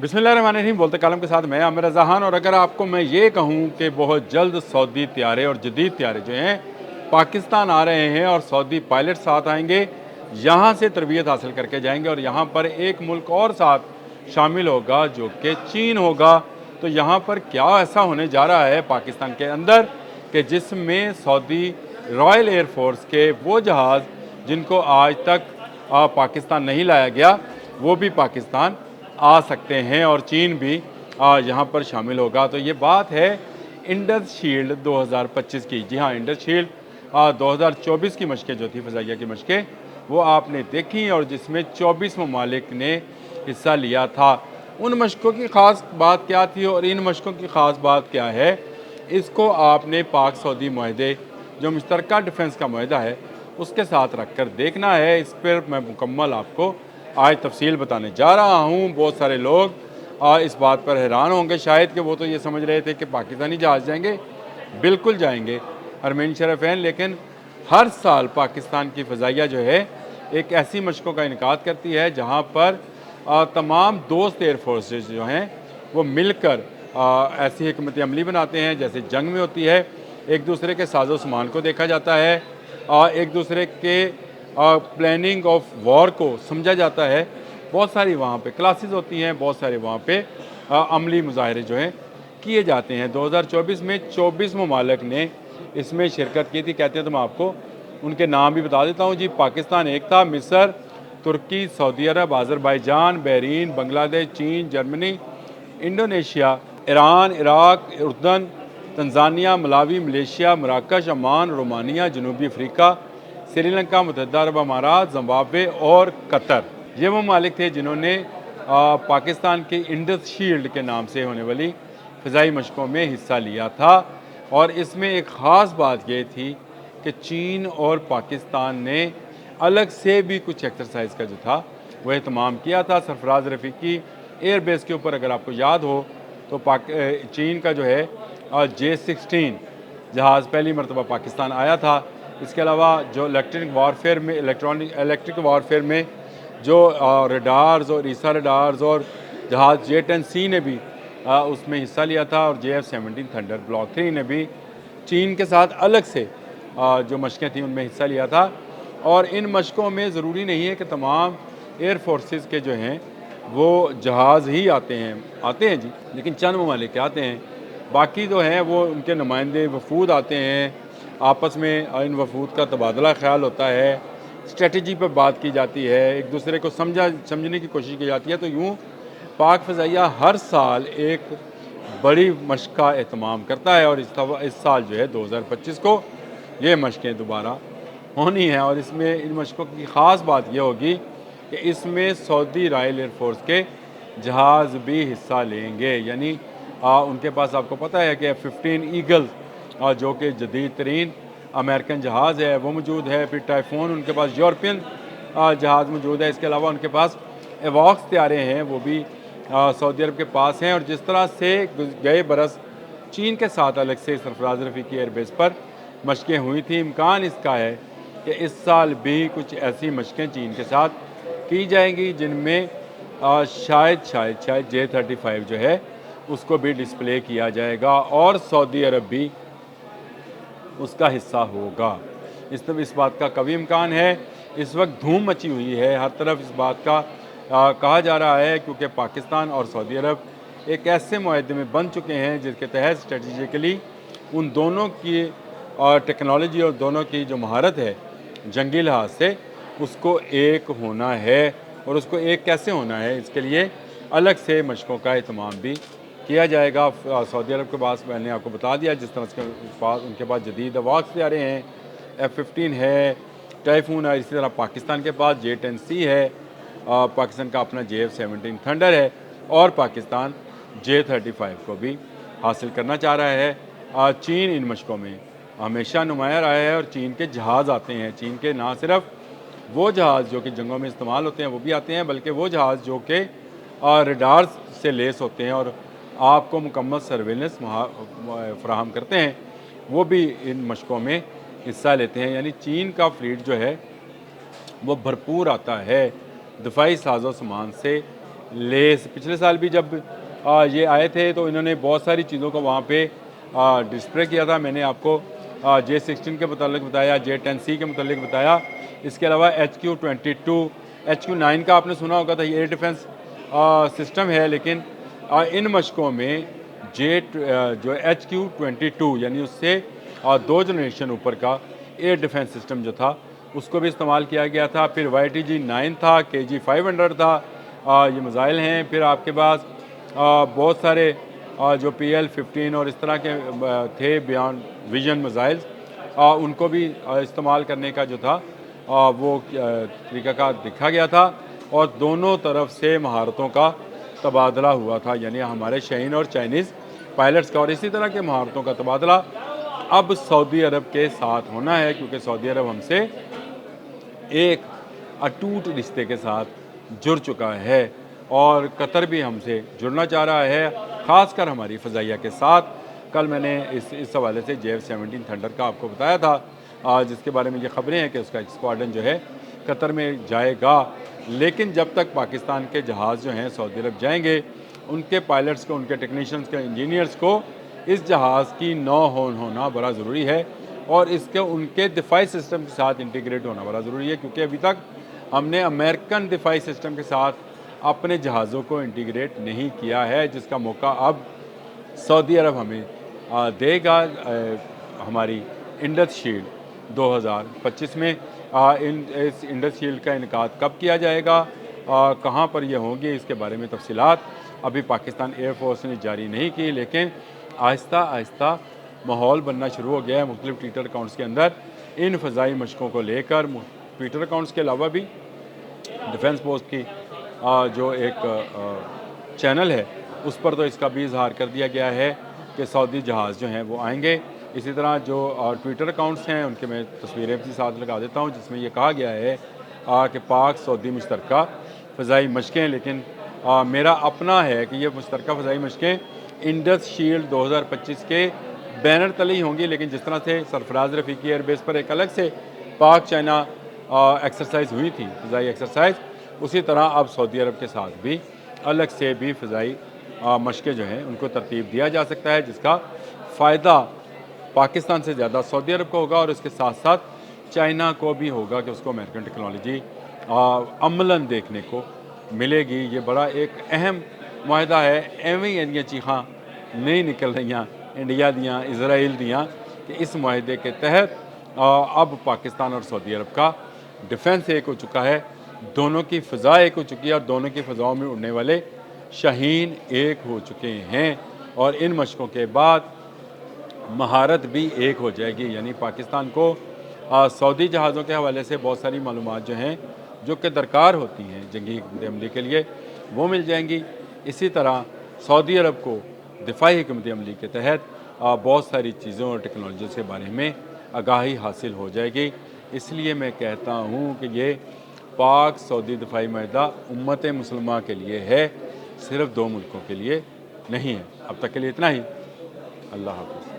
बिस्मिल्लाहिर्रहमानिर्रहीम। बोलते कालम के साथ मैं आमिर रज़ा खान। और अगर आपको मैं ये कहूँ कि बहुत जल्द सऊदी तैयारे और जदीद तैयारे जो हैं पाकिस्तान आ रहे हैं और सऊदी पायलट साथ आएंगे, यहाँ से तरबियत हासिल करके जाएंगे और यहाँ पर एक मुल्क और साथ शामिल होगा जो कि चीन होगा। तो यहाँ पर क्या ऐसा होने जा रहा है पाकिस्तान के अंदर कि जिसमें सऊदी रॉयल एयरफोर्स के वो जहाज़ जिनको आज तक पाकिस्तान नहीं लाया गया, वो भी पाकिस्तान आ सकते हैं और चीन भी यहाँ पर शामिल होगा। तो ये बात है इंडस शील्ड 2025 की। जी हाँ, इंडस शील्ड 2024 की मशक़ें जो थी, फ़ज़ाइया की मशक़ें, वो आपने देखी और जिसमें 24 ममालिक ने हिस्सा लिया था। उन मशक़ों की ख़ास बात क्या थी और इन मशक़ों की ख़ास बात क्या है, इसको आपने पाक सऊदी मुआहदे जो मुश्तरका डिफेंस का मुआहदा है उसके साथ रख कर देखना है। इस पर मैं मुकम्मल आपको आज तफसील बताने जा रहा हूँ। बहुत सारे लोग इस बात पर हैरान होंगे शायद कि वो तो ये समझ रहे थे कि पाकिस्तानी जहाज़ जाएंगे। बिल्कुल जाएंगे, हरमैन शरफ़ैन। लेकिन हर साल पाकिस्तान की फ़ज़ाइया जो है एक ऐसी मशक़ों का इनकाद करती है जहाँ पर तमाम दोस्त एयरफोर्सेज जो हैं वो मिलकर ऐसी हिकमत अमली बनाते हैं जैसे जंग में होती है। एक दूसरे के साजो सामान को देखा जाता है, एक दूसरे के प्लानिंग ऑफ वॉर को समझा जाता है। बहुत सारी वहाँ पे क्लासेस होती हैं, बहुत सारे वहाँ पे अमली मुजाहरे जो हैं किए जाते हैं। 2024 में 24 ममालिक ने इसमें शिरकत की थी। कहते हैं तो मैं आपको उनके नाम भी बता देता हूँ जी। पाकिस्तान एक था, मिस्र, तुर्की, सऊदी अरब, आज़रबाईजान, बहरीन, बांग्लादेश, चीन, जर्मनी, इंडोनेशिया, ईरान, इराक, उर्दन, तंजानिया, मलावी, मलेशिया, मराकश, ओमान, रोमानिया, जनूबी अफ्रीका, श्रीलंका, मुत्तहदा अरब अमारात, जिम्बाब्वे और कतर। ये ममालिक थे जिन्होंने पाकिस्तान के इंडस शील्ड के नाम से होने वाली फ़िज़ाई मशक़ों में हिस्सा लिया था। और इसमें एक ख़ास बात ये थी कि चीन और पाकिस्तान ने अलग से भी कुछ एक्सरसाइज का जो था वो एहतमाम किया था। सरफराज रफ़ीकी एयरबेस के ऊपर अगर आपको याद हो तो चीन का जो है J-16 जहाज़ पहली मरतबा पाकिस्तान आया था। इसके अलावा जो इलेक्ट्रिक वारफेयर में जो रडार्स और ईसा रडार्स और जहाज़ J-10C ने भी उसमें हिस्सा लिया था और JF-17 थंडर ब्लॉक 3 ने भी चीन के साथ अलग से जो मशक़ें थी उनमें हिस्सा लिया था। और इन मशक़ों में ज़रूरी नहीं है कि तमाम एयर फोर्सेस के जो हैं वो जहाज़ ही आते हैं जी, लेकिन चंद ममालिक आते हैं। बाकी जो हैं वो उनके नुमाइंदे वफूद आते हैं, आपस में इन वफूद का तबादला ख्याल होता है, स्ट्रेटजी पर बात की जाती है, एक दूसरे को समझने की कोशिश की जाती है। तो यूँ पाक फ़ज़ाइया हर साल एक बड़ी मशक़ का एहतमाम करता है और इस साल जो है 2025 को ये मशक़ें दोबारा होनी हैं। और इसमें इन मशक़ों की ख़ास बात यह होगी कि इसमें सऊदी रॉयल एयरफोर्स के जहाज़ भी हिस्सा लेंगे। यानी उनके पास आपको पता है कि F-15 ईगल जो कि जदीद तरीन अमेरिकन जहाज़ है वो मौजूद है। फिर टाइफून उनके पास यूरोपियन जहाज़ मौजूद है। इसके अलावा उनके पास एवॉक्स तैयारे हैं, वो भी सऊदी अरब के पास हैं। और जिस तरह से गए बरस चीन के साथ अलग से सरफराज रफ़ीकी एयरबेस पर मशक़ें हुई थी, इम्कान इसका है कि इस साल भी कुछ ऐसी मशक़ें चीन के साथ की जाएंगी जिनमें शायद J-35 जो है उसको भी डिस्प्ले किया जाएगा और सऊदी अरब भी उसका हिस्सा होगा। इस बात का कभी इम्कान है। इस वक्त धूम मची हुई है, हर तरफ इस बात का कहा जा रहा है क्योंकि पाकिस्तान और सऊदी अरब एक ऐसे मुआहदे में बन चुके हैं जिसके तहत स्ट्रेटजिकली उन दोनों की टेक्नोलॉजी और दोनों की जो महारत है जंगी लिहाज से उसको एक होना है। और उसको एक कैसे होना है, इसके लिए अलग से मशक़ों का एहतमाम भी किया जाएगा। सऊदी अरब के पास मैंने आपको बता दिया जिस तरह के पास उनके पास जदीद एवॉक्स तैयारे हैं, F-15 है, टाइफून है। इसी तरह पाकिस्तान के पास J-10C है, पाकिस्तान का अपना JF-17 थंडर है और पाकिस्तान J-35 को भी हासिल करना चाह रहा है। चीन इन मशक़ों में हमेशा नुमाया रहा है और चीन के जहाज़ आते हैं। चीन के ना सिर्फ वो जहाज़ जो कि जंगों में इस्तेमाल होते हैं वो भी आते हैं, बल्कि वो जहाज़ जो कि रडार्स से लेस होते हैं और आपको मुकम्मल सर्वेलेंस फराहम करते हैं, वो भी इन मशक़ों में हिस्सा लेते हैं। यानी चीन का फ्लीट जो है वो भरपूर आता है दिफाई साजो सामान से लेस, पिछले साल भी जब ये आए थे तो इन्होंने बहुत सारी चीज़ों को वहाँ पे डिस्प्ले किया था। मैंने आपको J16 के मुतालिक बताया, J10C के मुतालिक बताया। इसके अलावा HQ-22, HQ-9 का आपने सुना होगा था, ये एयर डिफेंस सिस्टम है, लेकिन इन मशकों में जो HQ-22 यानी उससे 2 जनरेशन ऊपर का एयर डिफेंस सिस्टम जो था उसको भी इस्तेमाल किया गया था। फिर YTG-9 था, KG-500 था, ये मिज़ाइल हैं। फिर आपके पास बहुत सारे जो PL-15 और इस तरह के थे बियॉन्ड विजन मिज़ाइल्स, उनको भी इस्तेमाल करने का जो था वो तरीक़ाकार देखा गया था और दोनों तरफ से महारतों का तबादला हुआ था, यानी हमारे शाहीन और चाइनीज़ पायलट्स का। और इसी तरह के महारतों का तबादला अब सऊदी अरब के साथ होना है, क्योंकि सऊदी अरब हमसे एक अटूट रिश्ते के साथ जुड़ चुका है और कतर भी हमसे जुड़ना चाह रहा है, ख़ासकर हमारी फ़ज़ाइया के साथ। कल मैंने इस हवाले से JF-17 थंडर का आपको बताया था, जिसके बारे में ये ख़बरें हैं कि उसका एक स्क्वाड्रन जो है कतर में जाएगा। लेकिन जब तक पाकिस्तान के जहाज़ जो हैं सऊदी अरब जाएंगे, उनके पायलट्स को, उनके टेक्नीशियंस को, इंजीनियर्स को इस जहाज़ की होना बड़ा ज़रूरी है और इसके उनके दिफाई सिस्टम के साथ इंटीग्रेट होना बड़ा ज़रूरी है, क्योंकि अभी तक हमने अमेरिकन दिफाई सिस्टम के साथ अपने जहाज़ों को इंटीग्रेट नहीं किया है, जिसका मौका अब सऊदी अरब हमें देगा। हमारी इंडस शील्ड 2025 में इस इंडस शील्ड का इनेकाद कब किया जाएगा, कहाँ पर यह होंगी, इसके बारे में तफसीलात अभी पाकिस्तान एयरफोर्स ने जारी नहीं की, लेकिन आहिस्ता आहिस्ता माहौल बनना शुरू हो गया है मुख्तलिफ ट्विटर अकाउंट्स के अंदर इन फ़ज़ाई मशकों को लेकर। ट्विटर अकाउंट्स के अलावा भी डिफेंस पोस्ट की जो एक चैनल है उस पर तो इसका भी इजहार कर दिया गया है कि सऊदी जहाज़ जो हैं वो आएंगे। इसी तरह जो ट्विटर अकाउंट्स हैं उनके मैं तस्वीरें भी साथ लगा देता हूँ, जिसमें ये कहा गया है कि पाक सऊदी मुश्तरका फ़ज़ाई मशकें, लेकिन मेरा अपना है कि ये मुश्तरका फ़ज़ाई मशकें इंडस शील्ड 2025 के बैनर तले ही होंगी। लेकिन जिस तरह से सरफराज रफ़ीकी एयरबेस पर एक अलग से पाक चाइना एक्सरसाइज हुई थी, फ़ज़ाई एक्सरसाइज, उसी तरह अब सऊदी अरब के साथ भी अलग से भी फ़ज़ाई मशक़ें जो हैं उनको तरतीब दिया जा सकता है, जिसका फ़ायदा पाकिस्तान से ज़्यादा सऊदी अरब को होगा और इसके साथ साथ चाइना को भी होगा कि उसको अमेरिकन टेक्नोलॉजी अमलन देखने को मिलेगी। ये बड़ा एक अहम मुआहदा है। एवं ही चीखां नहीं निकल रही इंडिया दियाँ, इसराइल दियाँ, कि इस मुआहदे के तहत अब पाकिस्तान और सऊदी अरब का डिफेंस एक हो चुका है, दोनों की फ़ज़ा एक हो चुकी है और दोनों की फ़ज़ाओं में उड़ने वाले शाहीन एक हो चुके हैं और इन मशकों के बाद महारत भी एक हो जाएगी। यानी पाकिस्तान को सऊदी जहाज़ों के हवाले से बहुत सारी मालूमात जो हैं जो कि दरकार होती हैं जंगी हिकमत अमली के लिए, वो मिल जाएंगी। इसी तरह सऊदी अरब को दिफाई हिकमत अमली के तहत बहुत सारी चीज़ों और टेक्नोलॉजी के बारे में आगाही हासिल हो जाएगी। इसलिए मैं कहता हूँ कि ये पाक सऊदी दिफाई माहिदा उम्मत मुसलमान के लिए है, सिर्फ़ 2 मुल्कों के लिए नहीं है। अब तक के लिए इतना ही। अल्लाह हाफ़िज़।